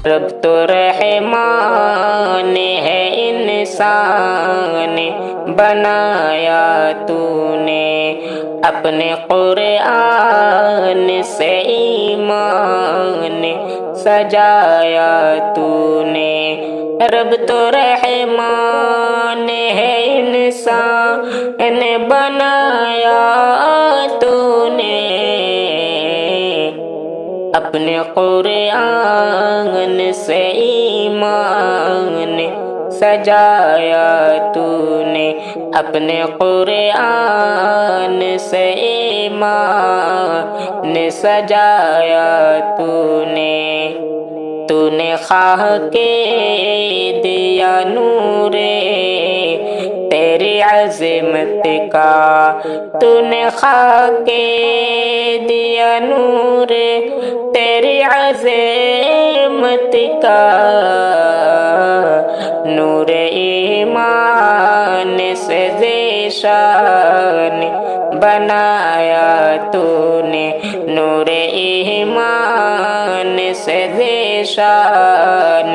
رب تو رحمان ہے، انسان بنایا تو نے، اپنے قرآن سے ایمان سجایا تو نے۔ رب تو رحمان ہے، انسان بنایا تو نے، اپنے قرآن سے ایمان سجایا تو نے، اپنے قرآن سے ایمان سجایا تو نے۔ تو نے خواہ کے دیا نور تیری عظمت کا، تو نے خواہ کے دیا نور تیری عظمت کا، نور ایمان سے ذیشان بنایا تو نے، نور ایمان سے ذیشان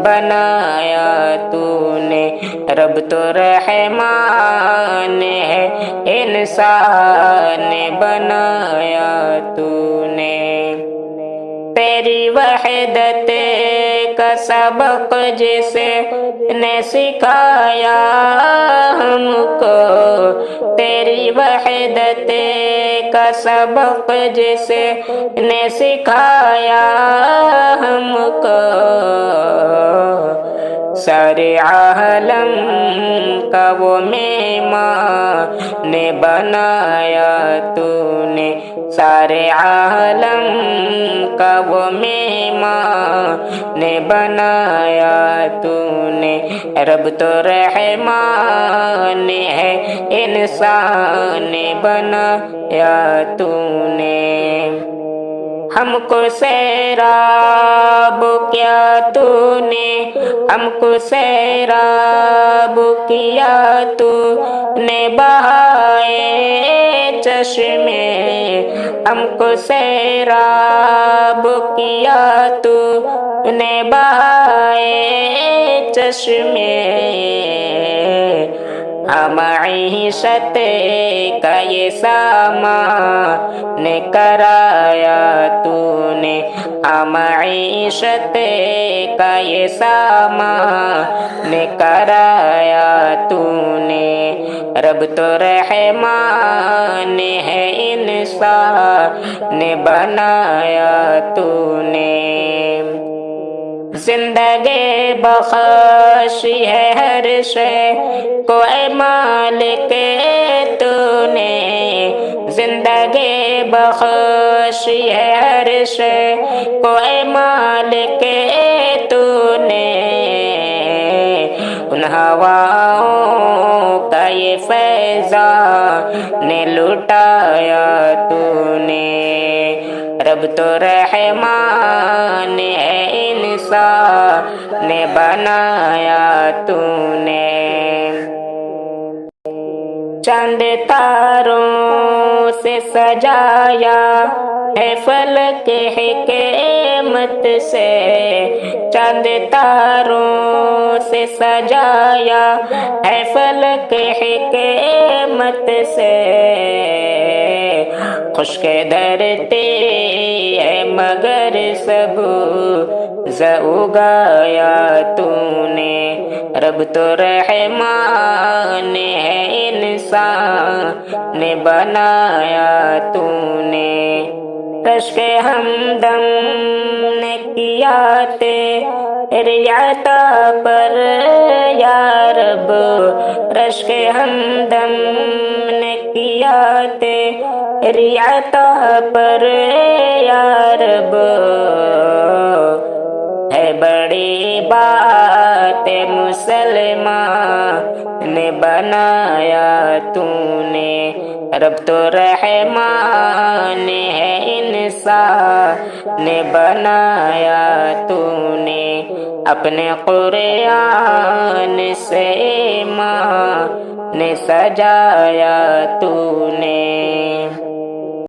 بنایا تو نے۔ رب تو رحمان ہے، انسان بنایا تو نے۔ تیری وحدت کا سبق جسے نے سکھایا ہم کو، تیری وحدت کا سبق جسے نے سکھایا ہم کو، سارے عالم کا وہ مہمان بنایا تو نے، سارے عالم کا وہ مہمان بنایا تو نے۔ رب تو رحمان ہے، انسان بنایا تو نے۔ ہم کو سیراب کیا تو نے، ہم کو سیراب کیا تو نے بہائے چشمے، ہم کو سیراب کیا تو نے بہائے چشمے، معیشت کا یہ سامان کرایا تو نے، معیشت کا یہ سامان کرایا تو نے۔ رب تو رحمان ہے، انسان بنایا تو نے۔ زندگی بخشی ہے ہر شے کو اے مالک تو نے، زندگی بخشی ہے ہر شے کو اے مالک تو نے، ان ہواؤں کا یہ فیضان لٹایا تو نے۔ رب تو رحمان ہے، انسان بنایا تو نے۔ چاند تاروں سے سجایا ہے فلک حکمت سے، چاند تاروں سے سجایا ہے فلک حکمت سے، خشک دھرتی ہے مگر سب اگایا تو نے۔ رب تو رحمان ہے، انسان بنایا تو نے۔ رشک ہمدم نے کیا تیری عطا پر یا رب، رشک ہمدم نے کیا تیری عطا پر یا رب، ہے بڑی بات مسلمان بنایا تو نے۔ رب تو رحمان ہے، انسان بنایا تو نے، اپنے قرآن سے ایمان سجایا تو نے۔